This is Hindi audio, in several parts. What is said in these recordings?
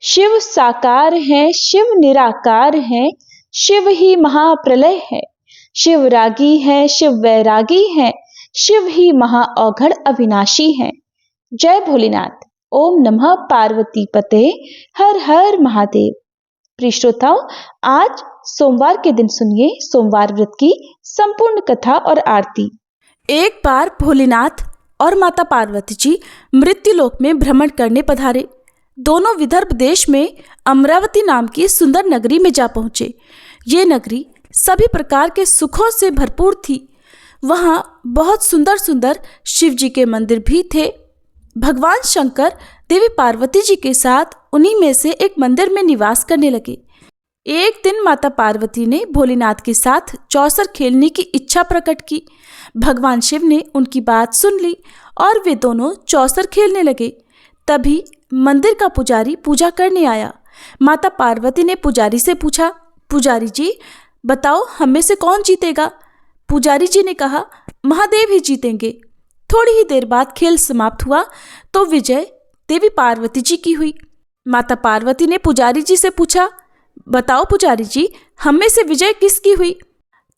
शिव साकार है, शिव निराकार है, शिव ही महाप्रलय है। शिव रागी है, शिव वैरागी है, शिव ही महाऔघड़ अविनाशी है। जय भोलेनाथ। ओम नमः पार्वती पते, हर हर महादेव। प्रिय श्रोताओ, आज सोमवार के दिन सुनिए सोमवार व्रत की संपूर्ण कथा और आरती। एक बार भोलेनाथ और माता पार्वती जी मृत्युलोक में भ्रमण करने पधारे। दोनों विदर्भ देश में अमरावती नाम की सुंदर नगरी में जा पहुंचे। ये नगरी सभी प्रकार के सुखों से भरपूर थी। वहां बहुत सुंदर सुंदर शिव जी के मंदिर भी थे। भगवान शंकर देवी पार्वती जी के साथ उन्हीं में से एक मंदिर में निवास करने लगे। एक दिन माता पार्वती ने भोलेनाथ के साथ चौसर खेलने की इच्छा प्रकट की। भगवान शिव ने उनकी बात सुन ली और वे दोनों चौसर खेलने लगे। तभी मंदिर का पुजारी पूजा करने आया। माता पार्वती ने पुजारी से पूछा, पुजारी जी बताओ हम में से कौन जीतेगा? पुजारी जी ने कहा, महादेव ही जीतेंगे। थोड़ी ही देर बाद खेल समाप्त हुआ तो विजय देवी पार्वती जी की हुई। माता पार्वती ने पुजारी जी से पूछा, बताओ पुजारी जी हम में से विजय किसकी हुई?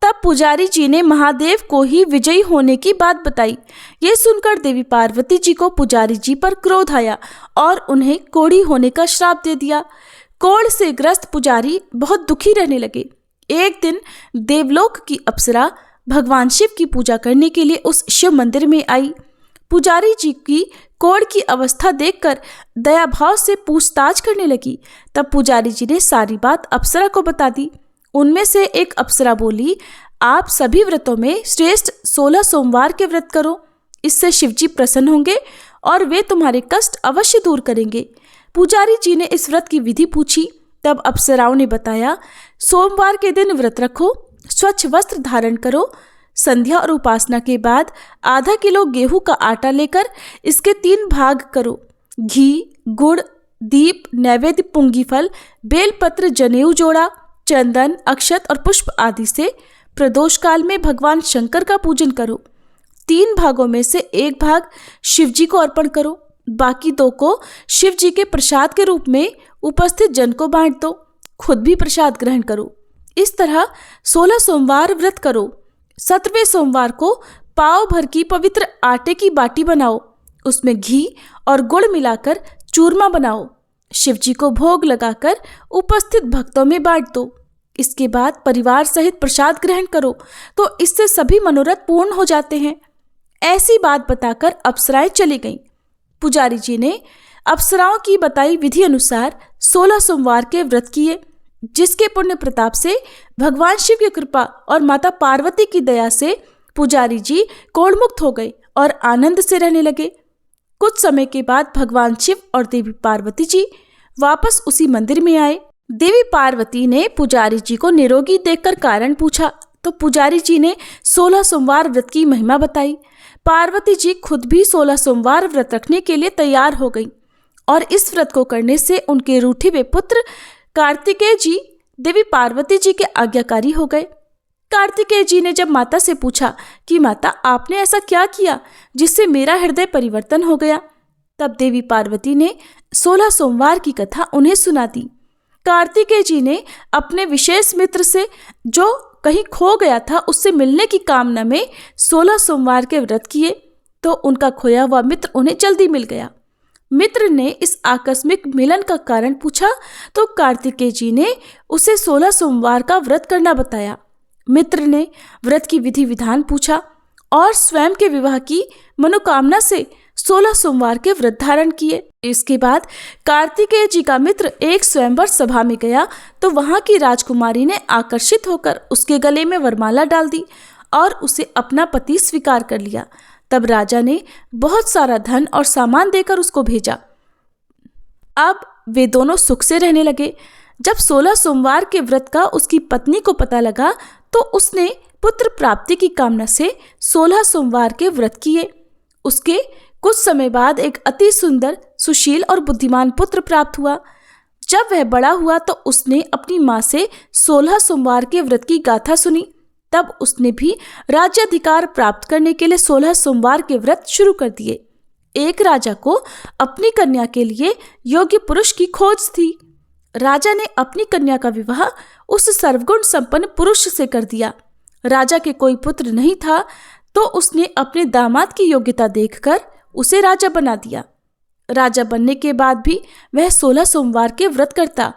तब पुजारी जी ने महादेव को ही विजयी होने की बात बताई। ये सुनकर देवी पार्वती जी को पुजारी जी पर क्रोध आया और उन्हें कोढ़ी होने का श्राप दे दिया। कोढ़ से ग्रस्त पुजारी बहुत दुखी रहने लगे। एक दिन देवलोक की अप्सरा भगवान शिव की पूजा करने के लिए उस शिव मंदिर में आई। पुजारी जी की कोढ़ की अवस्था देखकर दया भाव से पूछताछ करने लगी। तब पुजारी जी ने सारी बात अप्सरा को बता दी। उनमें से एक अप्सरा बोली, आप सभी व्रतों में श्रेष्ठ 16 सोमवार के व्रत करो। इससे शिवजी प्रसन्न होंगे और वे तुम्हारे कष्ट अवश्य दूर करेंगे। पुजारी जी ने इस व्रत की विधि पूछी। तब अप्सराओं ने बताया, सोमवार के दिन व्रत रखो, स्वच्छ वस्त्र धारण करो, संध्या और उपासना के बाद आधा किलो गेहूं का आटा लेकर इसके 3 भाग करो। घी, गुड़, दीप, नैवेद्य, पुंगी फल, बेलपत्र, जनेऊ जोड़ा, चंदन, अक्षत और पुष्प आदि से प्रदोष काल में भगवान शंकर का पूजन करो। 3 भागों में से 1 भाग शिव जी को अर्पण करो, बाकी 2 को शिव जी के प्रसाद के रूप में उपस्थित जन को बांट दो। खुद भी प्रसाद ग्रहण करो। इस तरह 16 सोमवार व्रत करो। 17वें सोमवार को पाव भर की पवित्र आटे की बाटी बनाओ, उसमें घी और गुड़ मिलाकर चूरमा बनाओ। शिव जी को भोग लगाकर उपस्थित भक्तों में बांट दो। इसके बाद परिवार सहित प्रसाद ग्रहण करो तो इससे सभी मनोरथ पूर्ण हो जाते हैं। ऐसी बात बताकर अप्सराएं चली गईं। पुजारी जी ने अप्सराओं की बताई विधि अनुसार 16 सोमवार के व्रत किए, जिसके पुण्य प्रताप से भगवान शिव की कृपा और माता पार्वती की दया से पुजारी जी कोढ़मुक्त हो गए और आनंद से रहने लगे। कुछ समय के बाद भगवान शिव और देवी पार्वती जी वापस उसी मंदिर में आए। देवी पार्वती ने पुजारी जी को निरोगी देखकर कारण पूछा तो पुजारी जी ने 16 सोमवार व्रत की महिमा बताई। पार्वती जी खुद भी 16 सोमवार व्रत रखने के लिए तैयार हो गई और इस व्रत को करने से उनके रूठे हुए पुत्र कार्तिकेय जी देवी पार्वती जी के आज्ञाकारी हो गए। कार्तिकेय जी ने जब माता से पूछा कि माता आपने ऐसा क्या किया जिससे मेरा हृदय परिवर्तन हो गया, तब देवी पार्वती ने 16 सोमवार की कथा उन्हें सुना दी। कार्तिकेय जी ने अपने विशेष मित्र से जो कहीं खो गया था उससे मिलने की कामना में 16 सोमवार के व्रत किए तो उनका खोया हुआ मित्र उन्हें जल्दी मिल गया। मित्र ने इस आकस्मिक मिलन का कारण पूछा तो कार्तिकेय जी ने उसे 16 सोमवार का व्रत करना बताया। मित्र ने व्रत की विधि विधान पूछा और स्वयं के विवाह की मनोकामना से 16 सोमवार के व्रत धारण किए। इसके बाद कार्तिकेय जी का मित्र एक स्वयंवर सभा में गया तो वहां की राजकुमारी ने आकर्षित होकर उसके गले में वरमाला डाल दी और उसे अपना पति स्वीकार कर लिया। तब राजा ने बहुत सारा धन और सामान देकर उसको भेजा। अब वे दोनों सुख से रहने लगे। जब 16 सोमवार के व्रत का उसकी पत्नी को पता लगा तो उसने पुत्र प्राप्ति की कामना से 16 सोमवार के व्रत किए। उसके कुछ समय बाद एक अति सुंदर, सुशील और बुद्धिमान पुत्र प्राप्त हुआ। जब वह बड़ा हुआ तो उसने अपनी माँ से 16 सोमवार के व्रत की गाथा सुनी। तब उसने भी राज्याधिकार प्राप्त करने के लिए 16 सोमवार के व्रत शुरू कर दिए। एक राजा को अपनी कन्या के लिए योग्य पुरुष की खोज थी। राजा ने अपनी कन्या का विवाह उस सर्वगुण संपन्न पुरुष से कर दिया। राजा के कोई पुत्र नहीं था तो उसने अपने दामाद की योग्यता देखकर उसे राजा बना दिया। राजा बनने के बाद भी वह 16 सोमवार के व्रत करता।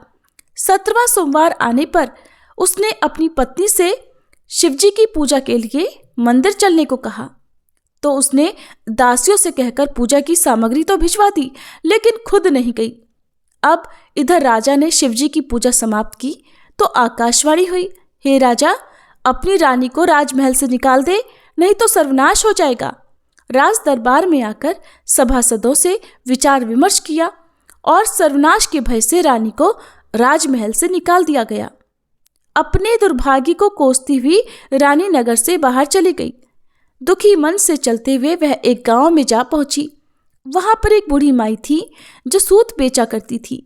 17वां सोमवार आने पर उसने अपनी पत्नी से शिवजी की पूजा के लिए मंदिर चलने को कहा तो उसने दासियों से कहकर पूजा की सामग्री तो भिजवा दी, लेकिन खुद नहीं गई। अब इधर राजा ने शिवजी की पूजा समाप्त की तो आकाशवाणी हुई, हे राजा, अपनी रानी को राजमहल से निकाल दे, नहीं तो सर्वनाश हो जाएगा। राज दरबार में आकर सभासदों से विचार विमर्श किया और सर्वनाश के भय से रानी को राजमहल से निकाल दिया गया। अपने दुर्भाग्य को कोसती हुई रानी नगर से बाहर चली गई। दुखी मन से चलते हुए वह एक गांव में जा पहुंची। वहां पर एक बूढ़ी माई थी जो सूत बेचा करती थी।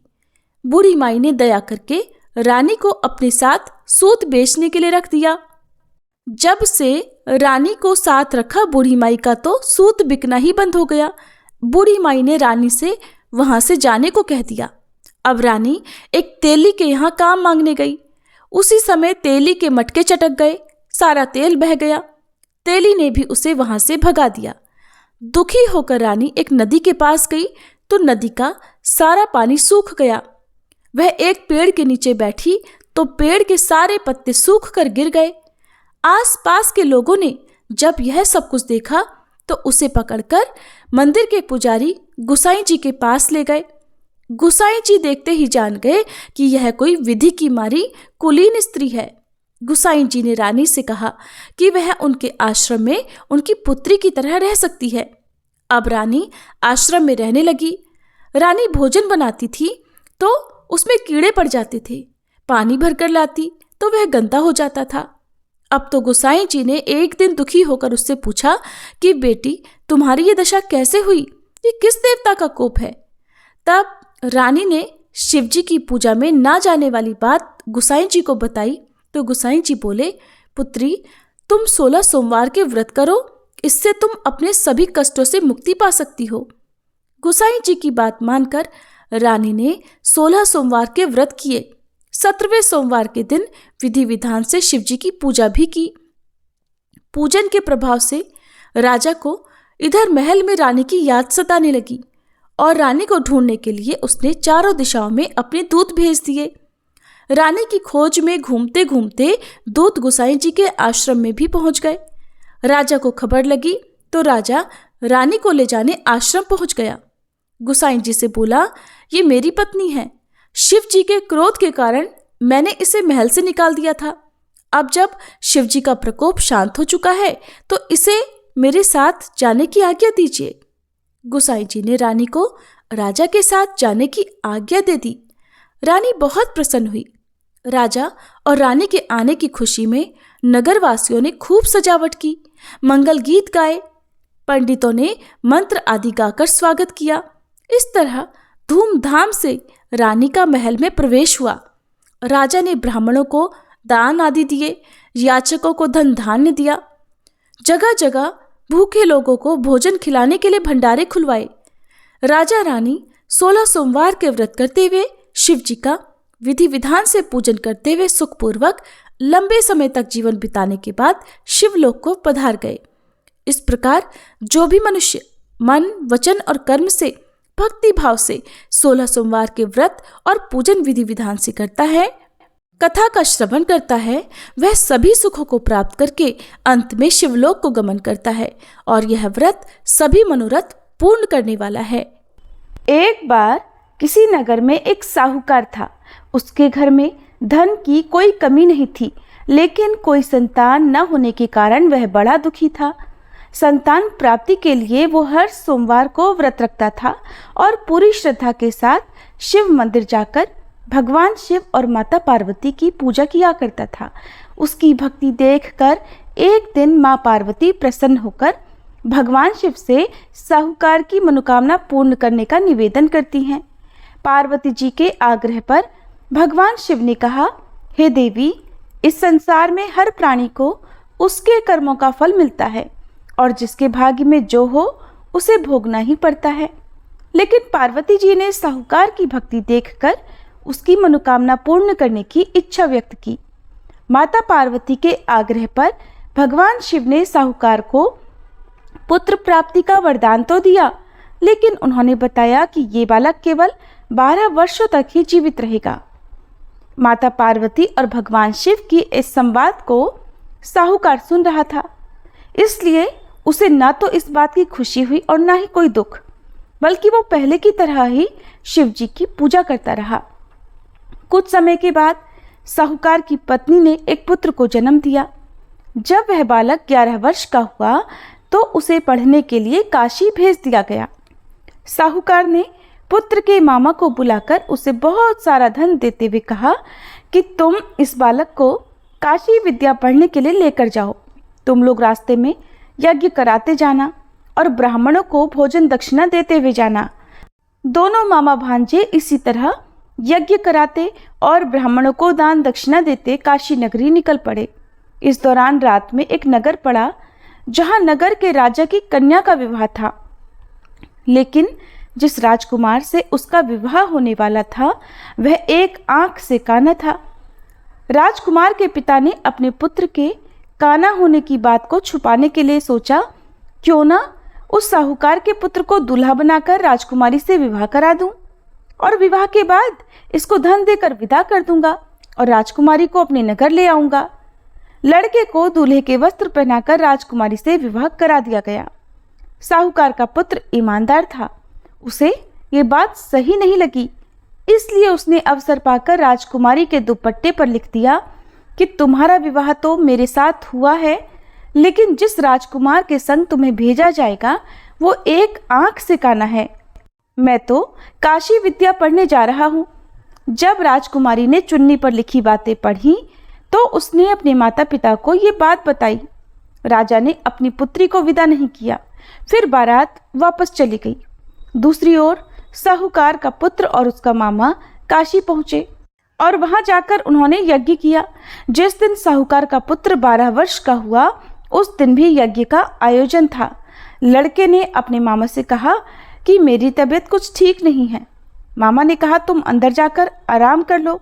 बूढ़ी माई ने दया करके रानी को अपने साथ सूत बेचने के लिए रख दिया। जब से रानी को साथ रखा, बूढ़ी माई का तो सूत बिकना ही बंद हो गया। बूढ़ी माई ने रानी से वहां से जाने को कह दिया। अब रानी एक तेली के यहाँ काम मांगने गई। उसी समय तेली के मटके चटक गए, सारा तेल बह गया। तेली ने भी उसे वहां से भगा दिया। दुखी होकर रानी एक नदी के पास गई तो नदी का सारा पानी सूख गया। वह एक पेड़ के नीचे बैठी तो पेड़ के सारे पत्ते सूख कर गिर गए। आसपास के लोगों ने जब यह सब कुछ देखा तो उसे पकड़कर मंदिर के पुजारी गुसाई जी के पास ले गए। गुसाई जी देखते ही जान गए कि यह कोई विधि की मारी कुलीन स्त्री है। गुसाई जी ने रानी से कहा कि वह उनके आश्रम में उनकी पुत्री की तरह रह सकती है। अब रानी आश्रम में रहने लगी। रानी भोजन बनाती थी तो उसमें कीड़े पड़ जाते थे। पानी भरकर लाती तो वह गंदा हो जाता था। अब तो गुसाई जी ने एक दिन दुखी होकर उससे पूछा कि बेटी, तुम्हारी ये दशा कैसे हुई? ये किस देवता का कोप है? तब रानी ने शिवजी की पूजा में ना जाने वाली बात गुसाई जी को बताई तो गुसाई जी बोले, पुत्री, तुम 16 सोमवार के व्रत करो, इससे तुम अपने सभी कष्टों से मुक्ति पा सकती हो। गुसाई जी की बात मानकर रानी ने 16 सोमवार के व्रत किए। 17वें सोमवार के दिन विधि विधान से शिवजी की पूजा भी की। पूजन के प्रभाव से राजा को इधर महल में रानी की याद सताने लगी और रानी को ढूंढने के लिए उसने चारों दिशाओं में अपने दूत भेज दिए। रानी की खोज में घूमते घूमते दूत गुसाई जी के आश्रम में भी पहुंच गए। राजा को खबर लगी तो राजा रानी को ले जाने आश्रम पहुंच गया। गुसाई जी से बोला, ये मेरी पत्नी है। शिव जी के क्रोध के कारण मैंने इसे महल से निकाल दिया था। अब जब शिव जी का प्रकोप शांत हो चुका है तो इसे मेरे साथ जाने की आज्ञा दीजिए। गुसाई जी ने रानी को राजा के साथ जाने की आज्ञा दे दी। रानी बहुत प्रसन्न हुई। राजा और रानी के आने की खुशी में नगरवासियों ने खूब सजावट की, मंगल गीत गाए, पंडितों ने मंत्र आदि गाकर स्वागत किया। इस तरह धूमधाम से रानी का महल में प्रवेश हुआ। राजा ने ब्राह्मणों को दान आदि दिए, याचकों को धन धान्य दिया। जगह जगह भूखे लोगों को भोजन खिलाने के लिए भंडारे खुलवाए। राजा रानी 16 सोमवार के व्रत करते हुए शिव जी का विधि विधान से पूजन करते हुए सुखपूर्वक लंबे समय तक जीवन बिताने के बाद शिवलोक को पधार गए। इस प्रकार जो भी मनुष्य मन, वचन और कर्म से भक्ति भाव से 16 सोमवार के व्रत और पूजन विधि विधान से करता है, कथा का श्रवण करता है, वह सभी सुखों को प्राप्त करके अंत में शिवलोक को गमन करता है और यह व्रत सभी मनोरथ पूर्ण करने वाला है। एक बार किसी नगर में एक साहूकार था। उसके घर में धन की कोई कमी नहीं थी, लेकिन कोई संतान न होने के कारण वह बड़ा दुखी था। संतान प्राप्ति के लिए वो हर सोमवार को व्रत रखता था और पूरी श्रद्धा के साथ शिव मंदिर जाकर भगवान शिव और माता पार्वती की पूजा किया करता था। उसकी भक्ति देखकर एक दिन माँ पार्वती प्रसन्न होकर भगवान शिव से साहूकार की मनोकामना पूर्ण करने का निवेदन करती हैं। पार्वती जी के आग्रह पर भगवान शिव ने कहा, हे देवी, इस संसार में हर प्राणी को उसके कर्मों का फल मिलता है और जिसके भाग्य में जो हो उसे भोगना ही पड़ता है। लेकिन पार्वती जी ने साहूकार की भक्ति देखकर उसकी मनोकामना पूर्ण करने की इच्छा व्यक्त की। माता पार्वती के आग्रह पर भगवान शिव ने साहूकार को पुत्र प्राप्ति का वरदान तो दिया, लेकिन उन्होंने बताया कि ये बालक केवल 12 वर्षों तक ही जीवित रहेगा। माता पार्वती और भगवान शिव की इस संवाद को साहूकार सुन रहा था, इसलिए उसे न तो इस बात की खुशी हुई और न ही कोई दुख, बल्कि वो पहले की तरह ही शिव जी की पूजा करता रहा। कुछ समय के बाद साहूकार की पत्नी ने एक पुत्र को जन्म दिया। जब वह बालक 11 वर्ष का हुआ तो उसे पढ़ने के लिए काशी भेज दिया गया। साहूकार ने पुत्र के मामा को बुलाकर उसे बहुत सारा धन देते हुए कहा कि तुम इस बालक को काशी विद्या पढ़ने के लिए लेकर जाओ। तुम लोग रास्ते में यज्ञ कराते जाना और ब्राह्मणों को भोजन दक्षिणा देते हुए जाना। दोनों मामा भांजे इसी तरह यज्ञ कराते और ब्राह्मणों को दान दक्षिणा देते काशी नगरी निकल पड़े। इस दौरान रात में एक नगर पड़ा जहां नगर के राजा की कन्या का विवाह था, लेकिन जिस राजकुमार से उसका विवाह होने वाला था वह एक आंख से काना था। राजकुमार के पिता ने अपने पुत्र के काना होने की बात को छुपाने के लिए सोचा, क्यों ना उस साहूकार के पुत्र को दूल्हा बनाकर राजकुमारी से विवाह करा दूं और विवाह के बाद इसको धन देकर विदा कर दूंगा और राजकुमारी को अपने नगर ले आऊंगा। लड़के को दूल्हे के वस्त्र पहनाकर राजकुमारी से विवाह करा दिया गया। साहूकार का पुत्र ईमानदार था, उसे ये बात सही नहीं लगी, इसलिए उसने अवसर पाकर राजकुमारी के दुपट्टे पर लिख दिया कि तुम्हारा विवाह तो मेरे साथ हुआ है, लेकिन जिस राजकुमार के संग तुम्हें भेजा जाएगा वो एक आंख से काना है। मैं तो काशी विद्या पढ़ने जा रहा हूँ। जब राजकुमारी ने चुन्नी पर लिखी बातें पढ़ी तो उसने अपने माता पिता को ये बात बताई। राजा ने अपनी पुत्री को विदा नहीं किया, फिर बारात वापस चली गई। दूसरी ओर साहूकार का पुत्र और उसका मामा काशी पहुंचे और वहां जाकर उन्होंने यज्ञ किया। जिस दिन साहूकार का पुत्र 12 वर्ष का हुआ उस दिन भी यज्ञ का आयोजन था। लड़के ने अपने मामा से कहा कि मेरी तबीयत कुछ ठीक नहीं है। मामा ने कहा तुम अंदर जाकर आराम कर लो।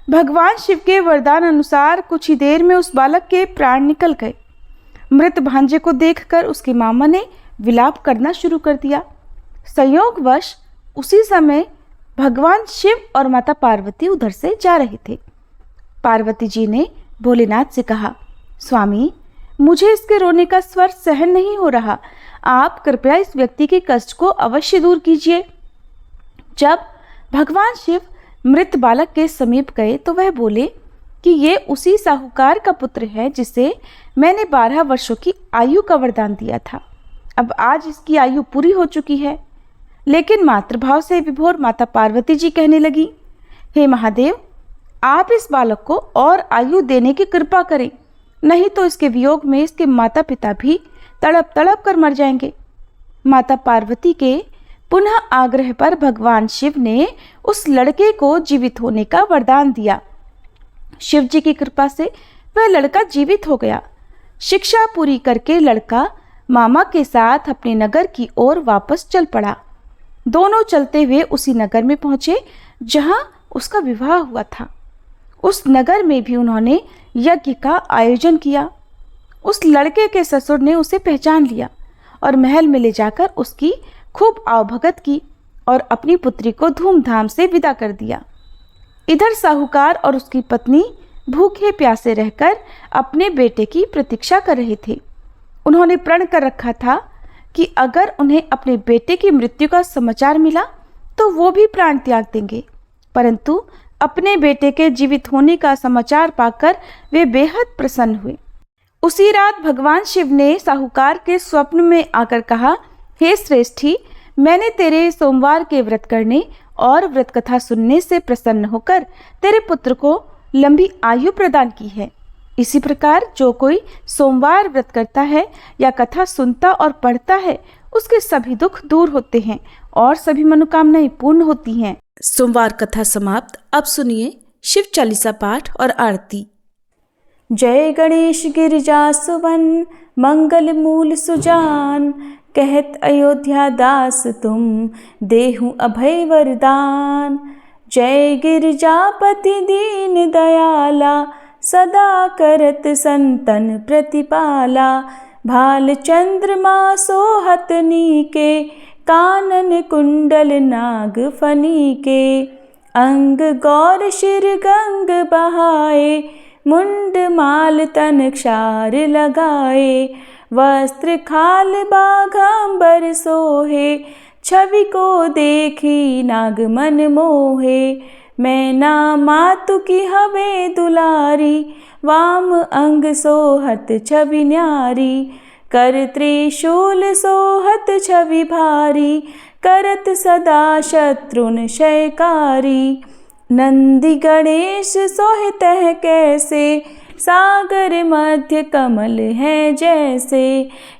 भगवान शिव के वरदान अनुसार कुछ ही देर में उस बालक के प्राण निकल गए। मृत भांजे को देखकर उसके मामा ने विलाप करना शुरू कर दिया। संयोगवश उसी समय भगवान शिव और माता पार्वती उधर से जा रहे थे। पार्वती जी ने भोलेनाथ से कहा, स्वामी मुझे इसके रोने का स्वर सहन नहीं हो रहा, आप कृपया इस व्यक्ति के कष्ट को अवश्य दूर कीजिए। जब भगवान शिव मृत बालक के समीप गए तो वह बोले कि ये उसी साहूकार का पुत्र है जिसे मैंने 12 वर्षों की आयु का वरदान दिया था। अब आज इसकी आयु पूरी हो चुकी है। लेकिन मातृभाव से विभोर माता पार्वती जी कहने लगी, हे महादेव, आप इस बालक को और आयु देने की कृपा करें, नहीं तो इसके वियोग में इसके माता पिता भी तड़प तड़प कर मर जाएंगे। माता पार्वती के पुनः आग्रह पर भगवान शिव ने उस लड़के को जीवित होने का वरदान दिया। शिव जी की कृपा से वह लड़का जीवित हो गया। शिक्षा पूरी करके लड़का मामा के साथ अपने नगर की ओर वापस चल पड़ा। दोनों चलते हुए उसी नगर में पहुंचे जहां उसका विवाह हुआ था। उस नगर में भी उन्होंने यज्ञ का आयोजन किया। उस लड़के के ससुर ने उसे पहचान लिया और महल में ले जाकर उसकी खूब आवभगत की और अपनी पुत्री को धूमधाम से विदा कर दिया। इधर साहूकार और उसकी पत्नी भूखे प्यासे रहकर अपने बेटे की प्रतीक्षा कर रहे थे। उन्होंने प्रण कर रखा था कि अगर उन्हें अपने बेटे की मृत्यु का समाचार मिला तो वो भी प्राण त्याग देंगे, परंतु अपने बेटे के जीवित होने का समाचार पाकर वे बेहद प्रसन्न हुए। उसी रात भगवान शिव ने साहूकार के स्वप्न में आकर कहा, हे श्रेष्ठी, मैंने तेरे सोमवार के व्रत करने और व्रत कथा सुनने से प्रसन्न होकर तेरे पुत्र को लंबी आयु प्रदान की है। इसी प्रकार जो कोई सोमवार व्रत करता है या कथा सुनता और पढ़ता है उसके सभी दुख दूर होते हैं और सभी मनोकामनाएं पूर्ण होती हैं। सोमवार कथा समाप्त। अब सुनिए शिव चालीसा पाठ और आरती। जय गणेश गिरिजा सुवन मंगल मूल सुजान, कहत अयोध्या दास तुम देहु अभय वरदान। जय गिरजापति दीन दयाला सदा करत संतन प्रतिपाला। भाल चंद्रमा सोहत नीके कानन कुंडल नाग फनीके। अंग गौर शिर गंग बहाए मुंड माल तन क्षार लगाए। वस्त्र खाल बाघांबर सोहे छवि को देखी नाग मन मोहे। मैना मातु की हवे दुलारी वाम अंग सोहत छवि न्यारी। कर त्रिशूल सोहत छवि भारी करत सदा शत्रुन क्षयकारी। नंदी गणेश सोहितः कैसे सागर मध्य कमल है जैसे।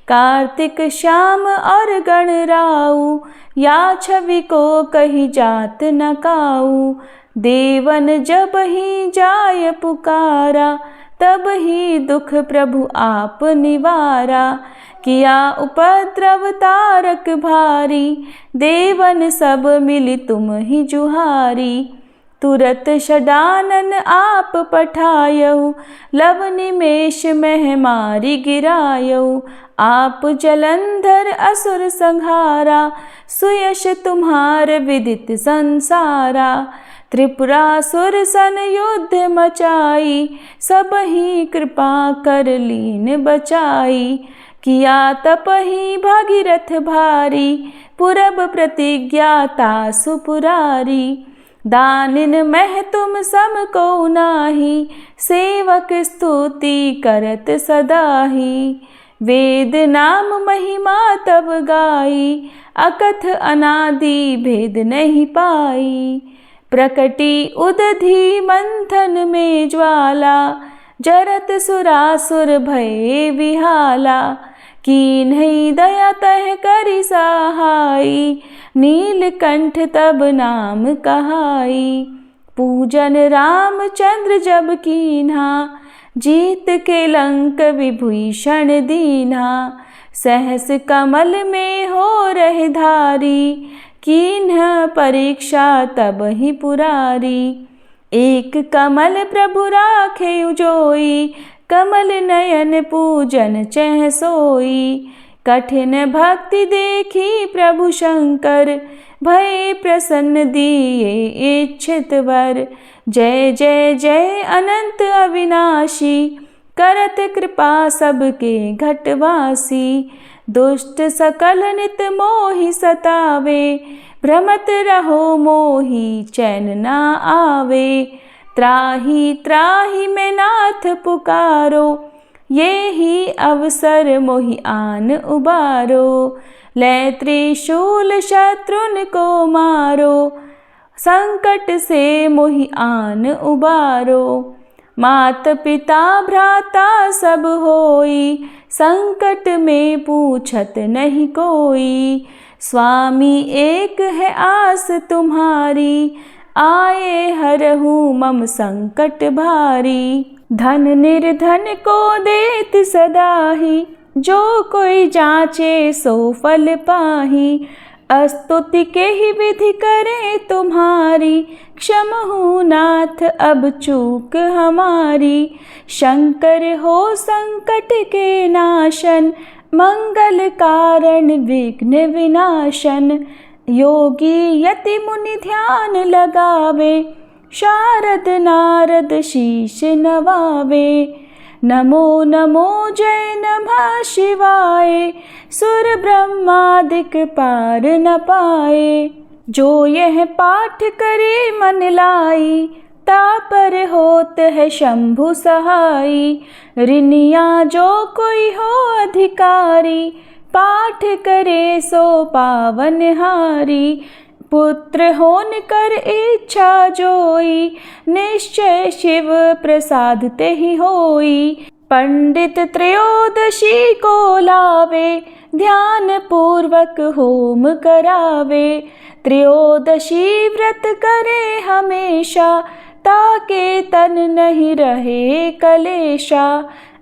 कार्तिक श्याम और गणराऊ या छवि को कही जात न काऊ। देवन जब ही जाय पुकारा तब ही दुख प्रभु आप निवारा। किया उपद्रव तारक भारी देवन सब मिली तुम ही जुहारी। तुरत षडानन आप पठायऊ लव निमेष मह मारी गिरायऊ। आप जलंधर असुर संहारा सुयश तुम्हार विदित संसारा। त्रिपुरासुर सन युद्ध मचाई सब ही कृपा कर लीन बचाई। किया तप ही भागीरथ भारी पुरब प्रतिज्ञाता सुपुरारी। दानिन मह तुम सम को नाही सेवक स्तुति करत सदाही। वेद नाम महिमा तब गाई अकथ अनादि भेद नहीं पाई। प्रकटी उदधि मंथन में ज्वाला जरत सुरासुर भये विहाला। कीन्ही दया तह करि सहाई नीलकंठ तब नाम कहाई। पूजन रामचंद्र जब कीन्हा जीत के लंक विभीषण दीन्हा। सहस कमल में हो रहे धारी कीन्ह परीक्षा तब ही पुरारी। एक कमल प्रभु राखे उजोई कमल नयन पूजन चह सोई। कठिन भक्ति देखी प्रभु शंकर भय प्रसन्न दिए इच्छित वर। जय जय जय अनंत अविनाशी करत कृपा सबके घटवासी। दुष्ट सकल नित मोहि सतावे भ्रमत रहो मोहि चैन ना आवे। त्राहि त्राहि मैं नाथ पुकारो ये ही अवसर मोहि आन उबारो। लै त्रिशूल शत्रुन को मारो संकट से मोहि आन उबारो। मात पिता भ्राता सब होई संकट में पूछत नहीं कोई। स्वामी एक है आस तुम्हारी आए हरहु मम संकट भारी। धन निर्धन को देत सदाही जो कोई जाचे सो फल पाही। स्तुति के ही विधि करे तुम्हारी क्षमहु नाथ अब चूक हमारी। शंकर हो संकट के नाशन मंगल कारण विघ्न विनाशन। योगी यति मुनि ध्यान लगावे शारद नारद शीश नवावे। नमो नमो जय नमः शिवाय सुर ब्रह्मादिक पार न पाए। जो यह पाठ करे मन लाई तापर होत है शंभु सहाई। ऋनिया जो कोई हो अधिकारी पाठ करे सो पावन हारी। पुत्र होन कर इच्छा जोई निश्चय शिव प्रसाद ते ही होई। पंडित त्रयोदशी को लावे ध्यान पूर्वक होम करावे। त्रयोदशी व्रत करे हमेशा ताके तन नहीं रहे कलेशा।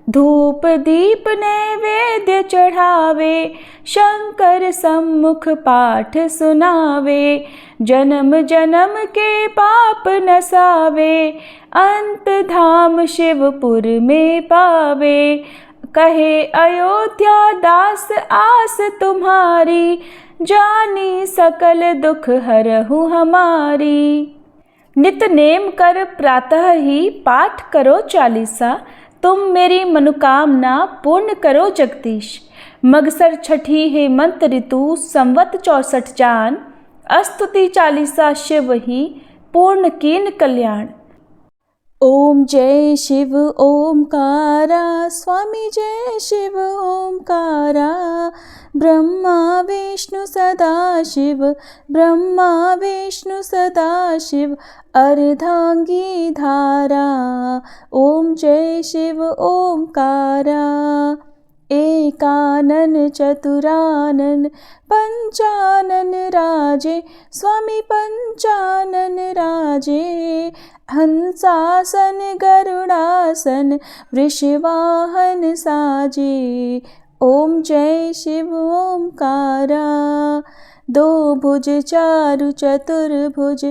धूप दीप नैवेद्य चढ़ावे, शंकर सम्मुख पाठ सुनावे। जन्म जन्म के पाप नसावे, अंत धाम शिवपुर में पावे। कहे अयोध्या दास आस तुम्हारी, जानी सकल दुख हरहु हमारी। नित नेम कर प्रातः ही पाठ करो चालीसा, तुम मेरी मनोकामना पूर्ण करो जगदीश। मगसर छठी हेमंत ऋतु संवत 64 जान, स्तुति चालीसा शिव ही पूर्ण कीन कल्याण। ओम जय शिव ओमकारा, स्वामी जय शिव ओमकारा। ब्रह्मा विष्णु सदा शिव, ब्रह्मा विष्णु सदा शिव, अर्धांगी धारा। ओम जय शिव ओमकारा। एकानन चतुरानन पंचानन राजे, स्वामी पंचानन राजे। हंसासन गरुड़ासन वृषवाहन साजे। ओम जय शिव ओमकारा। दो भुज चारु चतुर्भुज,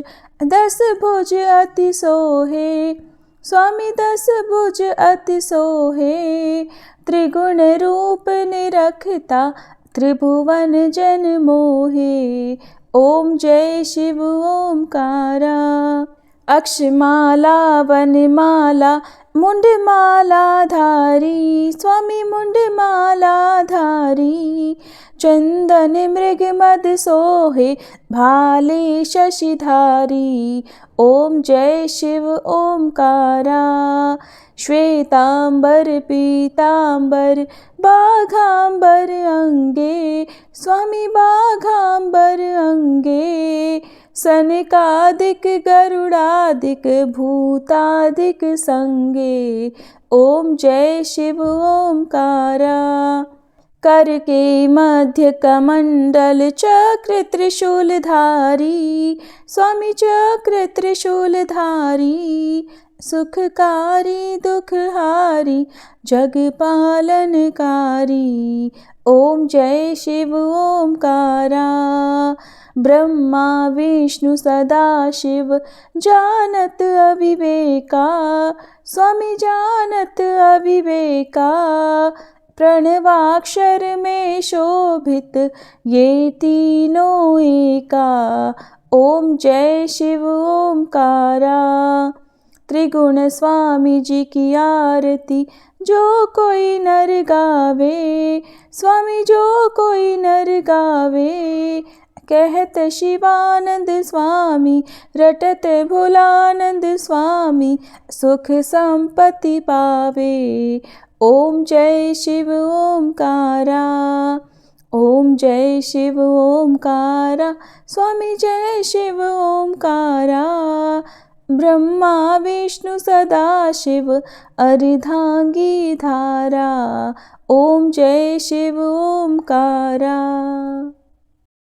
10 भुज अति सोहे, स्वामी 10 भुज अति सोहे। त्रिगुण रूप निरखता, त्रिभुवन जन मोहे। ओम जय शिव ओमकारा। अक्षमाला वनमाला मुंडमाला धारी, स्वामी मुंडमाला धारी। चंदन मृग मद सोहे, भाले शशिधारी। ओम जय शिव ओमकारा। श्वेतांबर पीतांबर बाघांबर अंगे, स्वामी बाघांबर अंगे। सनकादिक गरुड़ादिक भूतादिक संगे। ओम जय शिव ओमकारा। कर के मध्य कमंडल चक्र त्रिशूलधारी, स्वामी चक्र त्रिशूलधारी। सुखकारी दुखहारी जग पालनकारी। ओम जय शिव ओमकारा। ब्रह्मा विष्णु सदा शिव, जानत अविवेका, स्वामी जानत अविवेका। प्रणवाक्षर में शोभित ये तीनों एका। ओम जय शिव ओमकारा। त्रिगुण स्वामी जी की आरती जो कोई नर गावे, स्वामी जो कोई नर गावे। कहत शिवानंद स्वामी, रटत भोलानंद स्वामी, सुख संपत्ति पावे। ओम जय शिव ओमकारा। ओम जय शिव ओमकारा, स्वामी जय शिव ओमकारा। ब्रह्मा विष्णु सदा शिव, अर्धांगी धारा। ओम जय शिव ओमकारा।